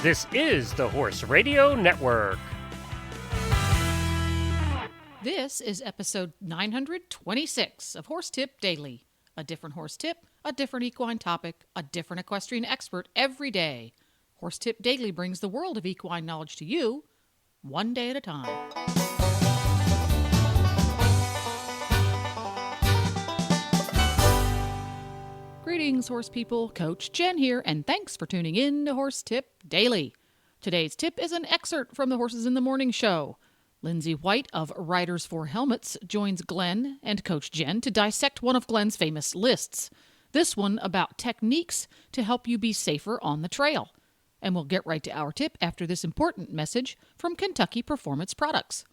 This is the Horse Radio Network. This is episode 926 of Horse Tip Daily. A different horse tip, a different equine topic, a different equestrian expert every day. Horse Tip Daily brings the world of equine knowledge to you, one day at a time. Greetings, horse people. Coach Jen here, and thanks for tuning in to Horse Tip Daily. Today's tip is an excerpt from the Horses in the Morning show. Lindsay White of Riders for Helmets joins Glenn and Coach Jen to dissect one of Glenn's famous lists. This one about techniques to help you be safer on the trail. And we'll get right to our tip after this important message from Kentucky Performance Products.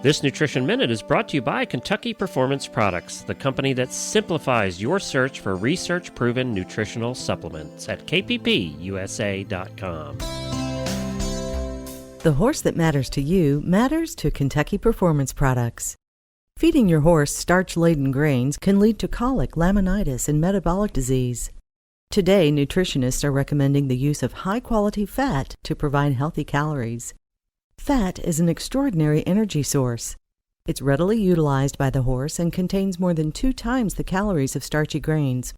This Nutrition Minute is brought to you by Kentucky Performance Products, the company that simplifies your search for research-proven nutritional supplements at kppusa.com. The horse that matters to you matters to Kentucky Performance Products. Feeding your horse starch-laden grains can lead to colic, laminitis, and metabolic disease. Today, nutritionists are recommending the use of high-quality fat to provide healthy calories. Fat is an extraordinary energy source. It's readily utilized by the horse and contains more than 2 times the calories of starchy grains.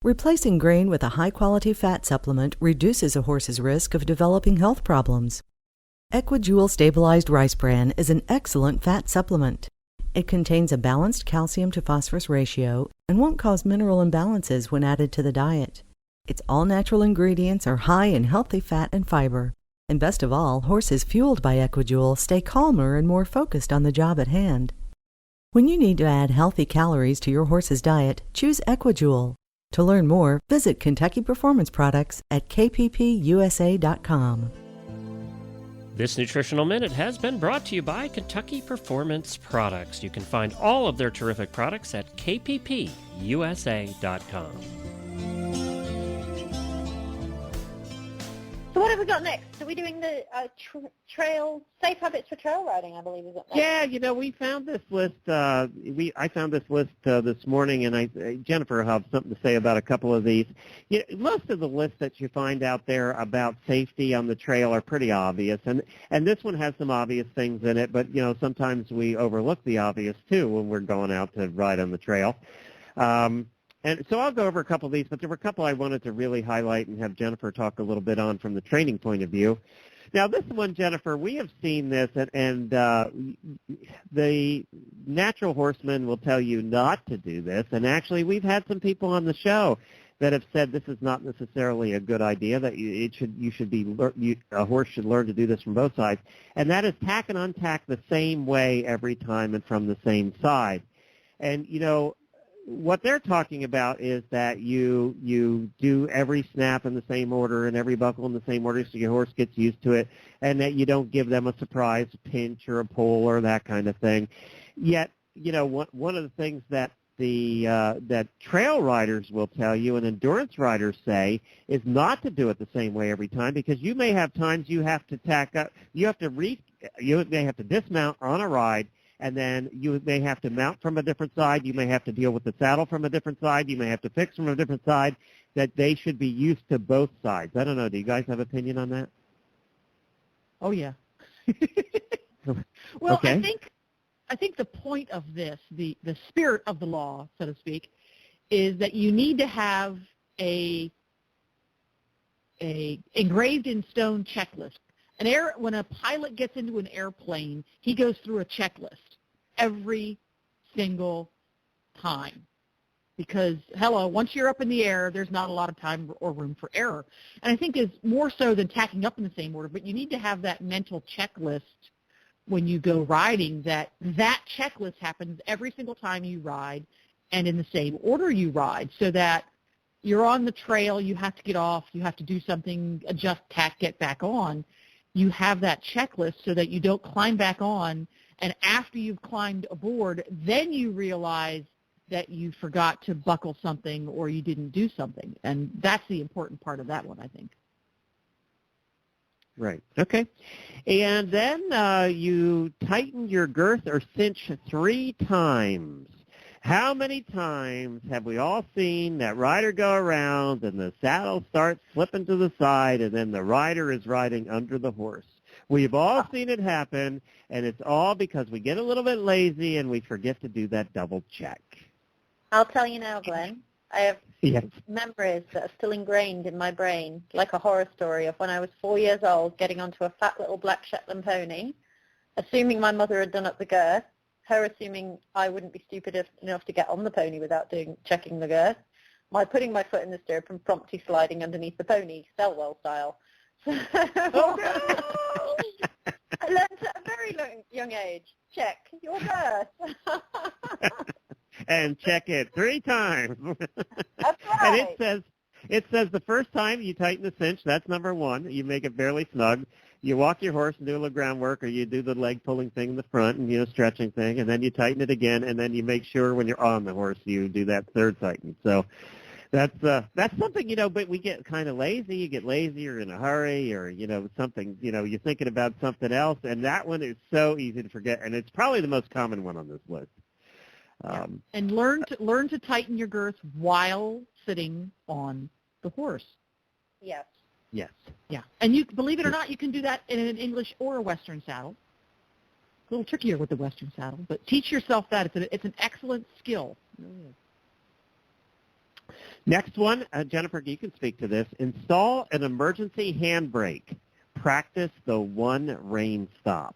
Replacing grain with a high-quality fat supplement reduces a horse's risk of developing health problems. Equijewel Stabilized Rice Bran is an excellent fat supplement. It contains a balanced calcium to phosphorus ratio and won't cause mineral imbalances when added to the diet. Its all-natural ingredients are high in healthy fat and fiber. And best of all, horses fueled by Equijewel stay calmer and more focused on the job at hand. When you need to add healthy calories to your horse's diet, choose Equijewel. To learn more, visit Kentucky Performance Products at kppusa.com. This Nutritional Minute has been brought to you by Kentucky Performance Products. You can find all of their terrific products at kppusa.com. So what have we got next? Are we doing the trail safe habits for trail riding? I believe is it? Yeah, we found this list. I found this list this morning, and Jennifer will have something to say about a couple of these. Most of the lists that you find out there about safety on the trail are pretty obvious, and this one has some obvious things in it. But sometimes we overlook the obvious too when we're going out to ride on the trail. And so I'll go over a couple of these, but there were a couple I wanted to really highlight and have Jennifer talk a little bit on from the training point of view. Now, this one, Jennifer, we have seen this, and the natural horseman will tell you not to do this. And actually, we've had some people on the show that have said this is not necessarily a good idea, that a horse should learn to do this from both sides. And that is tack and untack the same way every time and from the same side. And, what they're talking about is that you do every snap in the same order and every buckle in the same order so your horse gets used to it, and that you don't give them a surprise pinch or a pull or that kind of thing. Yet, one of the things that that trail riders will tell you and endurance riders say is not to do it the same way every time, because you may have times you have to tack up, you may have to dismount on a ride, and then you may have to mount from a different side. You may have to deal with the saddle from a different side. You may have to fix from a different side. That they should be used to both sides. I don't know. Do you guys have an opinion on that? Oh, yeah. Well, okay. I think the point of this, the spirit of the law, so to speak, is that you need to have a engraved in stone checklist. When a pilot gets into an airplane, he goes through a checklist every single time. Because, once you're up in the air, there's not a lot of time or room for error. And I think it's more so than tacking up in the same order, but you need to have that mental checklist when you go riding, that checklist happens every single time you ride and in the same order you ride, so that you're on the trail, you have to get off, you have to do something, adjust, tack, get back on. You have that checklist so that you don't climb back on, and after you've climbed aboard, then you realize that you forgot to buckle something or you didn't do something. And that's the important part of that one, I think. Right. Okay. And then you tighten your girth or cinch 3 times. How many times have we all seen that rider go around and the saddle starts slipping to the side and then the rider is riding under the horse? We've all seen it happen, and it's all because we get a little bit lazy and we forget to do that double check. I'll tell you now, Glenn. I have Yes. memories that are still ingrained in my brain, like a horror story of when I was 4 years old getting onto a fat little black Shetland pony, assuming my mother had done up the girth, her assuming I wouldn't be stupid enough to get on the pony without checking the girth, my putting my foot in the stirrup and promptly sliding underneath the pony, Selwell style. Oh, no! I learned at a very young age, check your girth. And check it 3 times. That's right. And it says the first time you tighten the cinch, that's number 1. You make it fairly snug. You walk your horse and do a little groundwork, or you do the leg pulling thing in the front and, stretching thing, and then you tighten it again, and then you make sure when you're on the horse you do that third tighten. So that's something, but we get kind of lazy. You get lazy or in a hurry or, something, you're thinking about something else, and that one is so easy to forget, and it's probably the most common one on this list. And learn to tighten your girth while sitting on the horse. Yes. Yes. Yeah. And you believe it or not, you can do that in an English or a Western saddle. A little trickier with the Western saddle, but teach yourself that. It's an excellent skill. Next one, Jennifer, you can speak to this. Install an emergency handbrake. Practice the one rein stop.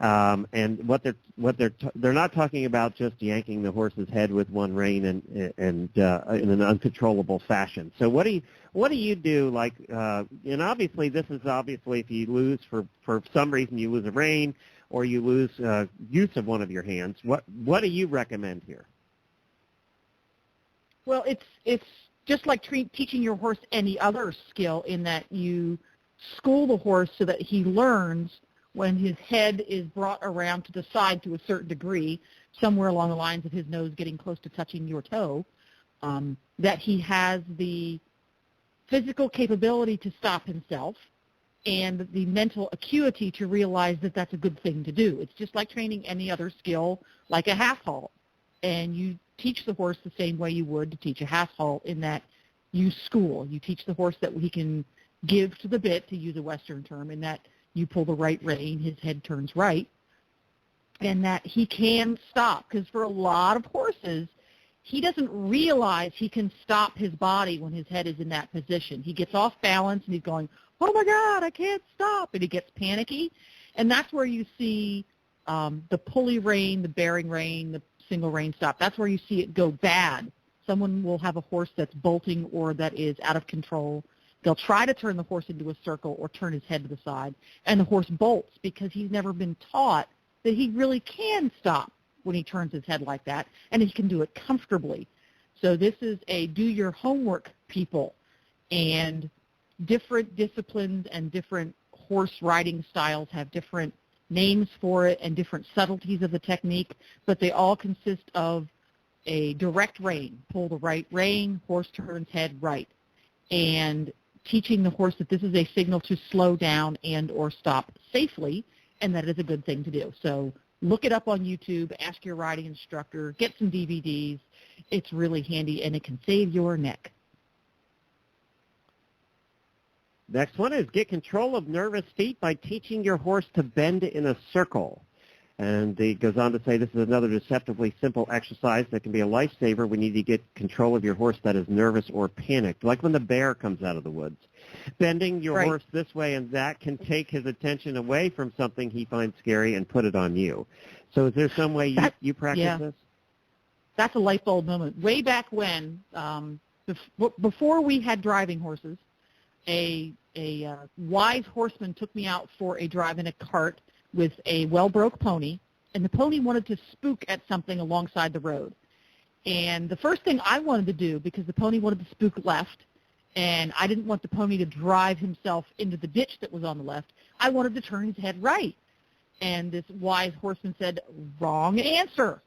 And what they're not talking about just yanking the horse's head with one rein and in an uncontrollable fashion. So what do you do? Like, and obviously this is if you lose for some reason you lose a rein or you lose use of one of your hands. What do you recommend here? Well, it's just like teaching your horse any other skill in that you school the horse so that he learns when his head is brought around to the side to a certain degree, somewhere along the lines of his nose getting close to touching your toe, that he has the physical capability to stop himself and the mental acuity to realize that that's a good thing to do. It's just like training any other skill, like a half halt. And you teach the horse the same way you would to teach a half halt in that you school. You teach the horse that he can give to the bit, to use a Western term, in that you pull the right rein, his head turns right, and that he can stop. Because for a lot of horses, he doesn't realize he can stop his body when his head is in that position. He gets off balance and he's going, oh my God, I can't stop, and he gets panicky. And that's where you see the pulley rein, the bearing rein, the single rein stop. That's where you see it go bad. Someone will have a horse that's bolting or that is out of control. They'll try to turn the horse into a circle or turn his head to the side, and the horse bolts because he's never been taught that he really can stop when he turns his head like that, and he can do it comfortably. So this is a do your homework, people, and different disciplines and different horse riding styles have different names for it and different subtleties of the technique, but they all consist of a direct rein. Pull the right rein, horse turns head right, and teaching the horse that this is a signal to slow down and or stop safely, and that is a good thing to do. So look it up on YouTube, ask your riding instructor, get some DVDs. It's really handy, and it can save your neck. Next one is get control of nervous feet by teaching your horse to bend in a circle. And he goes on to say this is another deceptively simple exercise that can be a lifesaver when you need to get control of your horse that is nervous or panicked, like when the bear comes out of the woods. Bending your horse this way and that can take his attention away from something he finds scary and put it on you. So is there some way you practice this? That's a light bulb moment. Way back when, before we had driving horses, a wise horseman took me out for a drive in a cart with a well-broke pony, and the pony wanted to spook at something alongside the road. And the first thing I wanted to do, because the pony wanted to spook left, and I didn't want the pony to drive himself into the ditch that was on the left, I wanted to turn his head right. And this wise horseman said, wrong answer.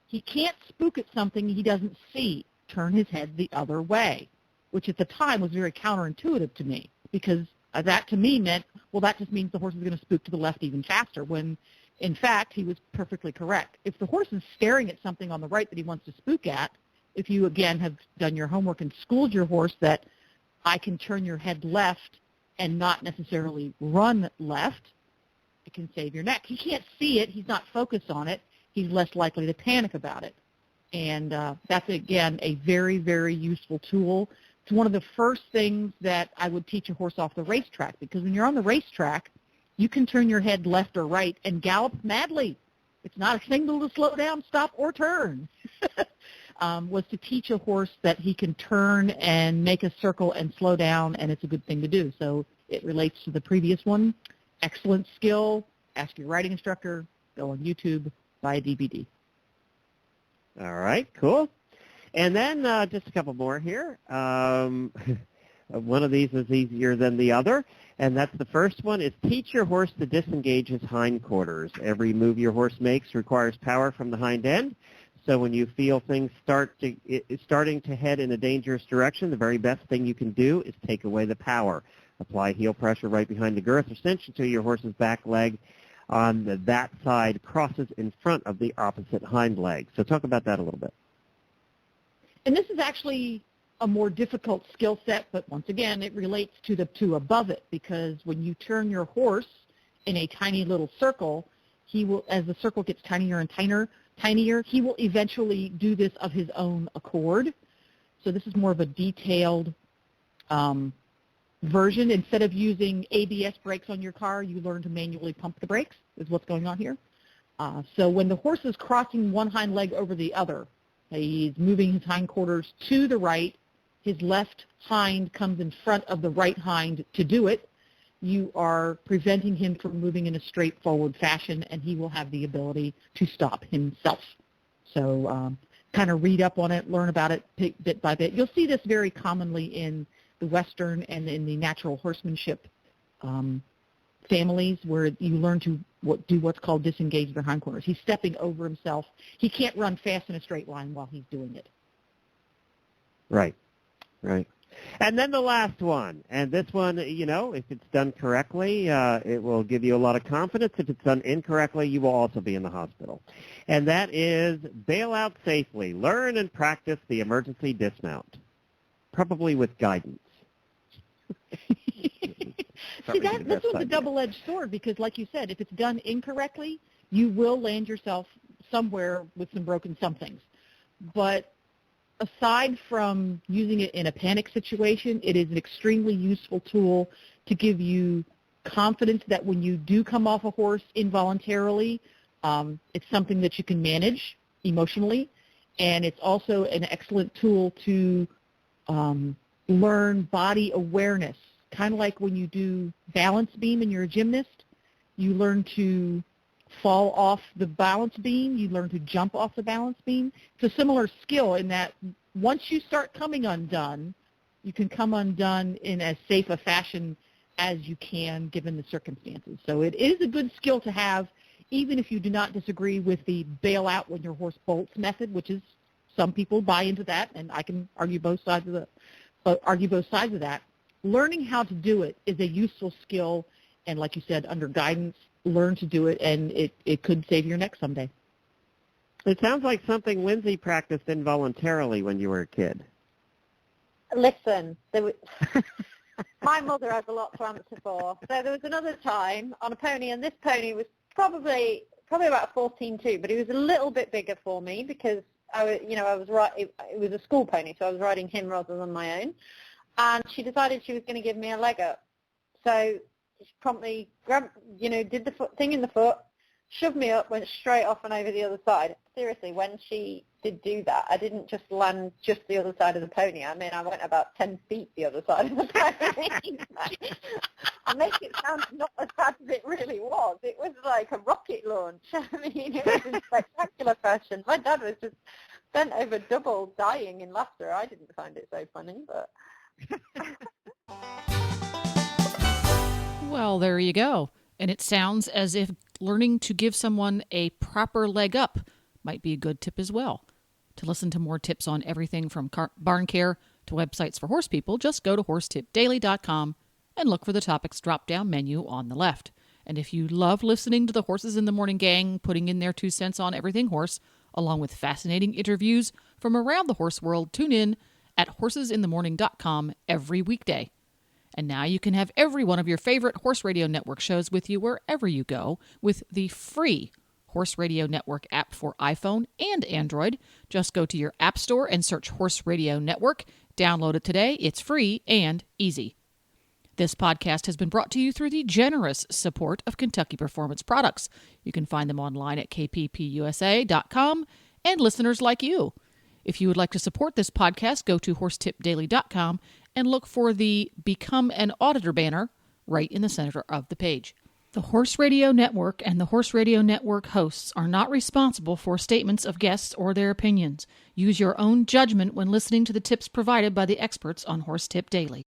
He can't spook at something he doesn't see. Turn his head the other way, which at the time was very counterintuitive to me, because that to me meant, well, that just means the horse is going to spook to the left even faster, when In fact, he was perfectly correct. If the horse is staring at something on the right that he wants to spook at, if you, again, have done your homework and schooled your horse that I can turn your head left and not necessarily run left, it can save your neck. He can't see it. He's not focused on it. He's less likely to panic about it. And that's, again, a very, very useful tool. It's one of the first things that I would teach a horse off the racetrack, because when you're on the racetrack, you can turn your head left or right and gallop madly. It's not a signal to slow down, stop, or turn. Was to teach a horse that he can turn and make a circle and slow down, and it's a good thing to do. So it relates to the previous one. Excellent skill. Ask your riding instructor. Go on YouTube, buy a DVD. All right, cool. And then just a couple more here. One of these is easier than the other, and that's the first one, is teach your horse to disengage his hindquarters. Every move your horse makes requires power from the hind end. So when you feel things starting to head in a dangerous direction, the very best thing you can do is take away the power. Apply heel pressure right behind the girth or cinch until your horse's back leg on that side crosses in front of the opposite hind leg. So talk about that a little bit. And this is actually a more difficult skill set, but once again, it relates to the two above it, because when you turn your horse in a tiny little circle, he will, as the circle gets tinier and tinier, he will eventually do this of his own accord. So this is more of a detailed version. Instead of using ABS brakes on your car, you learn to manually pump the brakes, is what's going on here. So when the horse is crossing one hind leg over the other, he's moving his hindquarters to the right, his left hind comes in front of the right hind to do it, you are preventing him from moving in a straightforward fashion, and he will have the ability to stop himself. So kind of read up on it, learn about it bit by bit. You'll see this very commonly in the Western and in the natural horsemanship families, where you learn to do what's called disengage their hindquarters. He's stepping over himself. He can't run fast in a straight line while he's doing it. Right. And then the last one, and this one, if it's done correctly, it will give you a lot of confidence. If it's done incorrectly, you will also be in the hospital. And that is bail out safely. Learn and practice the emergency dismount, probably with guidance. See, this was a double-edged sword, because like you said, if it's done incorrectly, you will land yourself somewhere with some broken somethings. But aside from using it in a panic situation, it is an extremely useful tool to give you confidence that when you do come off a horse involuntarily, it's something that you can manage emotionally. And it's also an excellent tool to learn body awareness. Kind of like when you do balance beam and you're a gymnast, you learn to fall off the balance beam, you learn to jump off the balance beam. It's a similar skill in that once you start coming undone, you can come undone in as safe a fashion as you can given the circumstances. So it is a good skill to have, even if you do not disagree with the bail out when your horse bolts method, which is some people buy into that, and I can argue both sides of that. Learning how to do it is a useful skill, and like you said, under guidance, learn to do it, and it could save your neck someday. It sounds like something Lindsay practiced involuntarily when you were a kid. Listen, my mother has a lot to answer for. So there was another time on a pony, and this pony was probably about 14 too, but he was a little bit bigger for me because it was a school pony, so I was riding him rather than my own. And she decided she was going to give me a leg up. So she promptly did the foot thing in the foot, shoved me up, went straight off and over the other side. Seriously, when she did do that, I didn't just land just the other side of the pony. I mean, I went about 10 feet the other side of the pony. I make it sound not as bad as it really was. It was like a rocket launch. I mean, it was in spectacular fashion. My dad was just bent over double, dying in laughter. I didn't find it so funny, but... Well, there you go. And it sounds as if learning to give someone a proper leg up might be a good tip as well. To listen to more tips on everything from barn care to websites for horse people, just go to horsetipdaily.com and look for the topics drop-down menu on the left. And if you love listening to the Horses in the Morning gang putting in their 2 cents on everything horse, along with fascinating interviews from around the horse world, tune in at horsesinthemorning.com every weekday. And now you can have every one of your favorite Horse Radio Network shows with you wherever you go with the free Horse Radio Network app for iPhone and Android. Just go to your app store and search Horse Radio Network. Download it today. It's free and easy. This podcast has been brought to you through the generous support of Kentucky Performance Products. You can find them online at kppusa.com and listeners like you. If you would like to support this podcast, go to horsetipdaily.com and look for the Become an Auditor banner right in the center of the page. The Horse Radio Network and the Horse Radio Network hosts are not responsible for statements of guests or their opinions. Use your own judgment when listening to the tips provided by the experts on Horse Tip Daily.